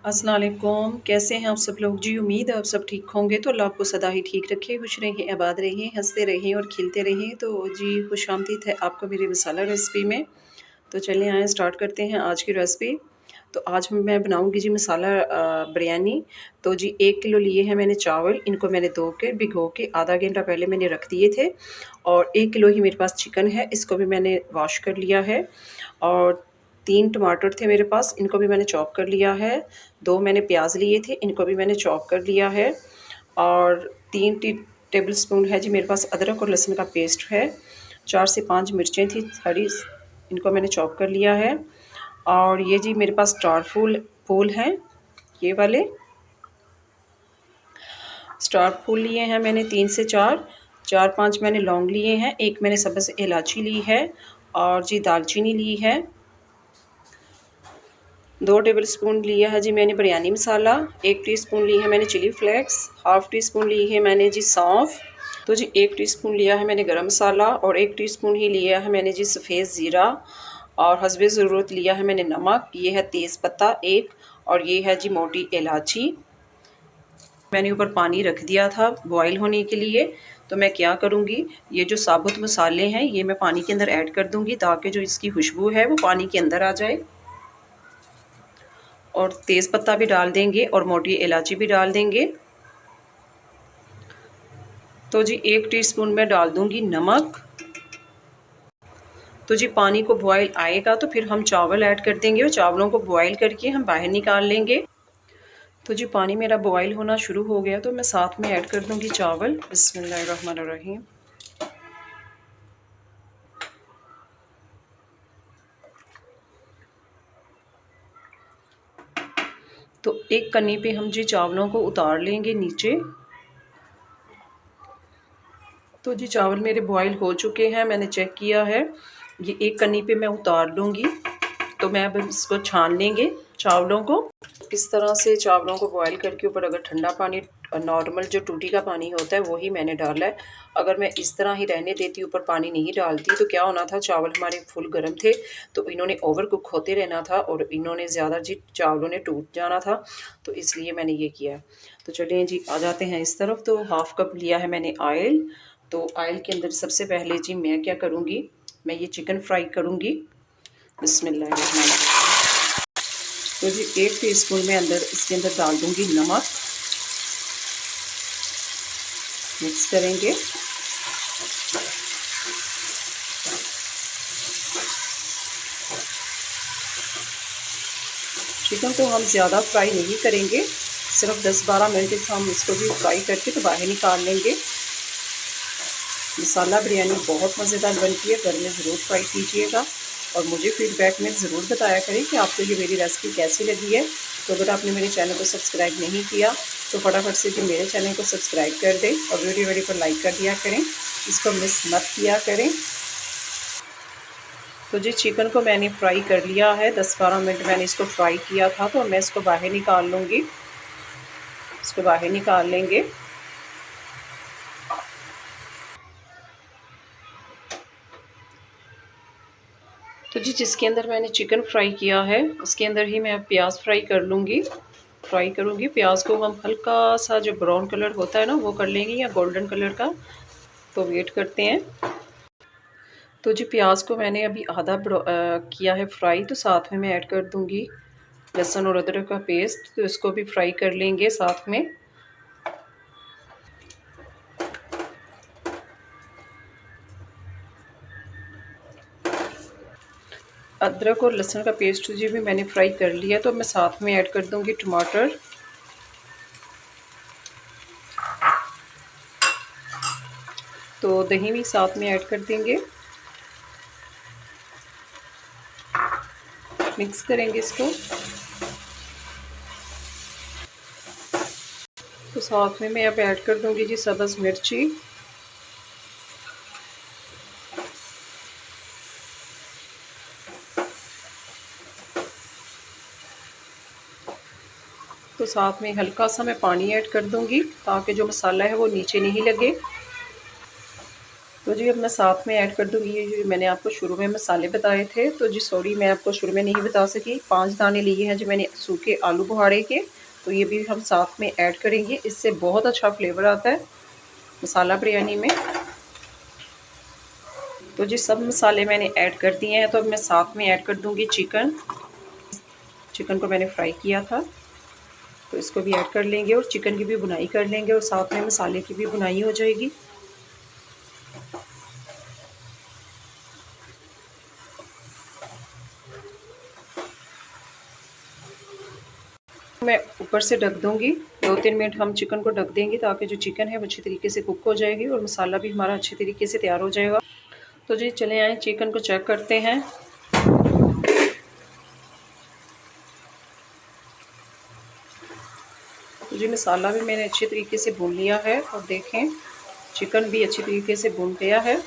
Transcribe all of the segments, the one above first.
अस्सलाम वालेकुम। कैसे हैं आप सब लोग जी। उम्मीद है आप सब ठीक होंगे। तो अल्लाह आपको सदा ही ठीक रखे, खुश रहें, आबाद रहें, हंसते रहें और खिलते रहें। तो जी खुश आमदीद है आपको मेरी मसाला रेसिपी में। तो चलें आए स्टार्ट करते हैं आज की रेसिपी। तो आज मैं बनाऊंगी जी मसाला बिरयानी। तो जी 1 किलो लिए हैं मैंने चावल। इनको मैंने धो के भिगो के आधा घंटा पहले मैंने रख दिए थे। और 1 किलो ही मेरे पास चिकन है, इसको भी मैंने वॉश कर लिया है। और 3 टमाटर थे मेरे पास, इनको भी मैंने चॉप कर लिया है। 2 मैंने प्याज लिए थे, इनको भी मैंने चॉप कर लिया है। और 3 टेबल स्पून है जी मेरे पास अदरक और लहसुन का पेस्ट है। 4 से 5 मिर्चें थी हरी, इनको मैंने चॉप कर लिया है। और ये जी मेरे पास स्टार फूल हैं, ये वाले स्टार फूल लिए हैं मैंने 3 से 4 5 मैंने लौंग लिए हैं, एक मैंने सब्ज़ इलायची ली है। और जी दालचीनी ली है। 2 टेबल स्पून लिया है जी मैंने बिरयानी मसाला। 1 टीस्पून ली है मैंने chilli flakes. Half teaspoon ली है मैंने जी सौंफ। तो जी 1 टीस्पून लिया है मैंने गरम मसाला। और 1 टीस्पून ही लिया है मैंने जी सफ़ेद ज़ीरा। और हस्बे ज़रूरत लिया है मैंने नमक। ये है तेज़ पत्ता 1। और ये है जी मोटी इलायची। मैंने ऊपर पानी रख दिया था बॉईल होने के लिए। तो मैं क्या करूँगी, ये जो साबुत मसाले हैं ये मैं पानी के अंदर ऐड कर दूँगी, ताकि जो इसकी खुशबू है वो पानी के अंदर आ जाए। और तेज़ पत्ता भी डाल देंगे और मोटी इलायची भी डाल देंगे। तो जी 1 टीस्पून में डाल दूँगी नमक। तो जी पानी को बॉयल आएगा तो फिर हम चावल ऐड कर देंगे और चावलों को बॉयल करके हम बाहर निकाल लेंगे। तो जी पानी मेरा बॉयल होना शुरू हो गया तो मैं साथ में ऐड कर दूँगी चावल। बिस्मिल्लाहिर्रहमानिर्रहीम। तो एक कन्नी पे हम जी चावलों को उतार लेंगे नीचे। तो जी चावल मेरे बॉईल हो चुके हैं, मैंने चेक किया है। ये एक कन्नी पे मैं उतार लूँगी। तो मैं अब इसको छान लेंगे चावलों को। इस तरह से चावलों को बॉईल करके ऊपर अगर ठंडा पानी, नॉर्मल जो टूटी का पानी होता है वही मैंने डाला है। अगर मैं इस तरह ही रहने देती, ऊपर पानी नहीं डालती, तो क्या होना था, चावल हमारे फुल गर्म थे तो इन्होंने ओवर कुक होते रहना था और इन्होंने ज़्यादा जी चावलों ने टूट जाना था। तो इसलिए मैंने ये किया। तो चलिए जी आ जाते हैं इस तरफ। तो हाफ़ कप लिया है मैंने ऑयल। तो ऑयल के अंदर सबसे पहले जी मैं क्या करूँगी, मैं ये चिकन फ्राई करूँगी। बिस्मिल्लाह। तो जी 1 टीस्पून में अंदर इसके अंदर डाल दूँगी नमक। मिक्स करेंगे। चिकन को हम ज़्यादा फ्राई नहीं करेंगे, सिर्फ 10-12 मिनट हम इसको भी फ्राई करके तो बाहर निकाल लेंगे। मसाला बिरयानी बहुत मज़ेदार बनती है, घर में ज़रूर ट्राई कीजिएगा और मुझे फ़ीडबैक में ज़रूर बताया करें कि आपको ये मेरी रेसिपी कैसी लगी है। तो अगर आपने मेरे चैनल को सब्सक्राइब नहीं किया तो फटाफट से जी मेरे चैनल को सब्सक्राइब कर दें और वीडियो को लाइक कर दिया करें, इसको मिस मत किया करें। तो जी चिकन को मैंने फ्राई कर लिया है, 10-12 मिनट मैंने इसको फ्राई किया था। तो मैं इसको बाहर निकाल लूँगी, इसको बाहर निकाल लेंगे। तो जी जिसके अंदर मैंने चिकन फ्राई किया है उसके अंदर ही मैं प्याज फ्राई कर लूँगी, फ्राई करूँगी। प्याज को हम हल्का सा जो ब्राउन कलर होता है ना वो कर लेंगे, या गोल्डन कलर का। तो वेट करते हैं। तो जी प्याज को मैंने अभी आधा किया है फ्राई। तो साथ में मैं ऐड कर दूँगी लहसुन और अदरक का पेस्ट। तो इसको भी फ्राई कर लेंगे साथ में। अदरक और लहसुन का पेस्ट जी भी मैंने फ्राई कर लिया। तो मैं साथ में ऐड कर दूँगी टमाटर। तो दही भी साथ में ऐड कर देंगे, मिक्स करेंगे इसको। तो साथ में मैं अब ऐड कर दूँगी जी सब्ज़ मिर्ची। तो साथ में हल्का सा मैं पानी ऐड कर दूँगी ताकि जो मसाला है वो नीचे नहीं लगे। तो जी अब मैं साथ में ऐड कर दूँगी ये जो मैंने आपको शुरू में मसाले बताए थे। तो जी सॉरी मैं आपको शुरू में नहीं बता सकी। 5 दाने लिए हैं जो मैंने सूखे आलू बुखारे के, तो ये भी हम साथ में ऐड करेंगे। इससे बहुत अच्छा फ्लेवर आता है मसाला बिरयानी में। तो जी सब मसाले मैंने ऐड कर दिए हैं, तो अब मैं साथ में ऐड कर दूँगी चिकन। चिकन को मैंने फ्राई किया था, तो इसको भी ऐड कर लेंगे और चिकन की भी भुनाई कर लेंगे और साथ में मसाले की भी भुनाई हो जाएगी। मैं ऊपर से ढक दूँगी, 2-3 मिनट हम चिकन को ढक देंगे ताकि जो चिकन है वो अच्छी तरीके से कुक हो जाएगी और मसाला भी हमारा अच्छे तरीके से तैयार हो जाएगा। तो जी चले आए चिकन को चेक करते हैं। तो जी मसाला भी मैंने अच्छे तरीके से भून लिया है और देखें चिकन भी अच्छी तरीके से भून गया है।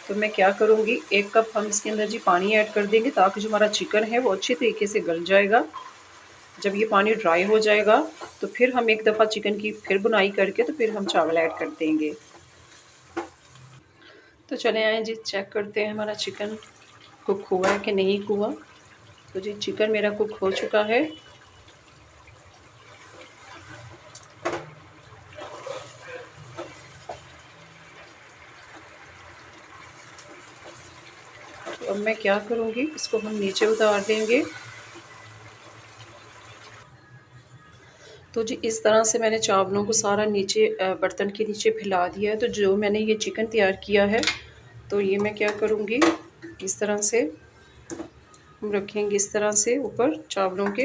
तो मैं क्या करूँगी, 1 कप हम इसके अंदर जी पानी ऐड कर देंगे ताकि जो हमारा चिकन है वो अच्छे तरीके से गल जाएगा। जब ये पानी ड्राई हो जाएगा तो फिर हम एक दफ़ा चिकन की फिर भुनाई करके तो फिर हम चावल ऐड कर देंगे। तो चले आए जी चेक करते हैं हमारा चिकन कुक हुआ है कि नहीं हुआ। तो जी चिकन मेरा कुक हो चुका है। तो अब मैं क्या करूँगी, इसको हम नीचे उतार देंगे। तो जी इस तरह से मैंने चावलों को सारा नीचे बर्तन के नीचे फैला दिया है। तो जो मैंने ये चिकन तैयार किया है, तो ये मैं क्या करूँगी, इस तरह से हम रखेंगे इस तरह से ऊपर चावलों के।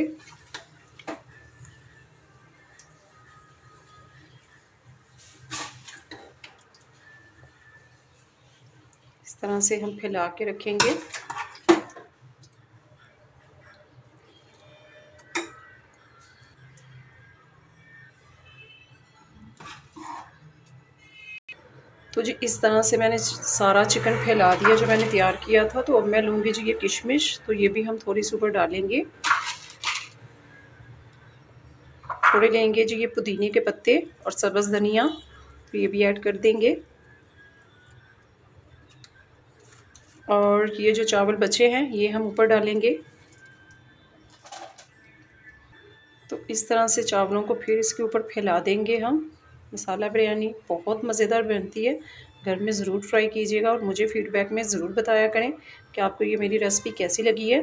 इस तरह से हम फैला के रखेंगे। तो जी इस तरह से मैंने सारा चिकन फैला दिया जो मैंने तैयार किया था। तो अब मैं लूँगी जी ये किशमिश, तो ये भी हम थोड़ी सी ऊपर डालेंगे। थोड़े लेंगे जी ये पुदीने के पत्ते और सब्ज़ धनिया, तो ये भी ऐड कर देंगे। और ये जो चावल बचे हैं ये हम ऊपर डालेंगे। तो इस तरह से चावलों को फिर इसके ऊपर फैला देंगे हम। मसाला बिरयानी बहुत मज़ेदार बनती है, घर में ज़रूर ट्राई कीजिएगा और मुझे फ़ीडबैक में ज़रूर बताया करें कि आपको ये मेरी रेसिपी कैसी लगी है।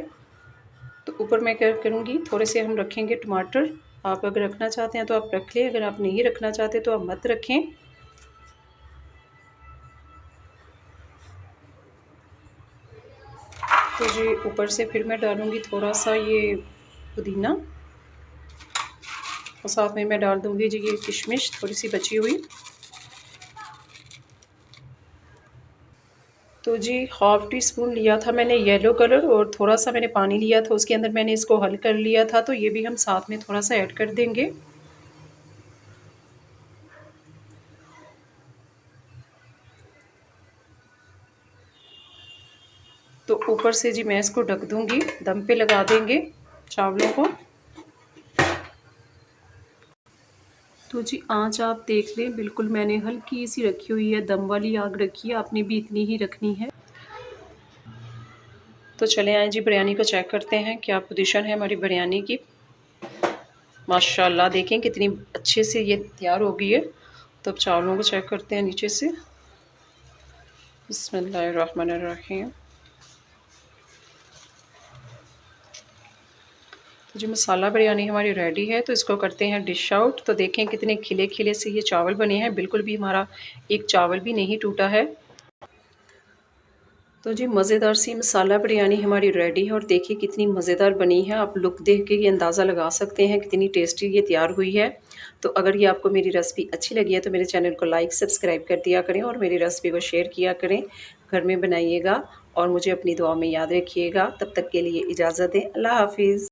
तो ऊपर मैं क्या करूँगी, थोड़े से हम रखेंगे टमाटर। आप अगर रखना चाहते हैं तो आप रख लें, अगर आप नहीं रखना चाहते तो आप मत रखें। तो जी ऊपर से फिर मैं डालूँगी थोड़ा सा ये पुदीना और साथ में मैं डाल दूँगी जी ये किशमिश थोड़ी सी बची हुई। तो जी हाफ़ टी स्पून लिया था मैंने येलो कलर और थोड़ा-सा मैंने पानी लिया था, उसके अंदर मैंने इसको हल कर लिया था, तो ये भी हम साथ में थोड़ा-सा ऐड कर देंगे। तो ऊपर से जी मैं इसको ढक दूँगी, दम पे लगा देंगे चावलों को। तो जी आँच आप देख लें, बिल्कुल मैंने हल्की-सी रखी हुई है, दम वाली आग रखी है, आपने भी इतनी ही रखनी है। तो चले आएँ जी बिरयानी को चेक करते हैं, क्या पोज़ीशन है हमारी बिरयानी की। माशाल्लाह देखें कितनी अच्छे से ये तैयार हो गई है। तो अब चावलों को चेक करते हैं नीचे से। बिस्मिल्लाहिर्रहमानिर्रहीम। तो जो मसाला बिरयानी हमारी रेडी है, तो इसको करते हैं डिश आउट। तो देखें कितने खिले-खिले से ये चावल बने हैं, बिल्कुल भी हमारा एक चावल भी नहीं टूटा है। तो जी मज़ेदार सी मसाला बिरयानी हमारी रेडी है और देखिए कितनी मज़ेदार बनी है। आप लुक देख के ये अंदाज़ा लगा सकते हैं कितनी टेस्टी ये तैयार हुई है। तो अगर ये आपको मेरी रेसिपी अच्छी लगी है तो मेरे चैनल को लाइक सब्सक्राइब कर दिया करें और मेरी रेसिपी को शेयर किया करें। घर में बनाइएगा और मुझे अपनी दुआ में याद रखिएगा। तब तक के लिए इजाज़त दें। अल्लाह हाफ़िज़।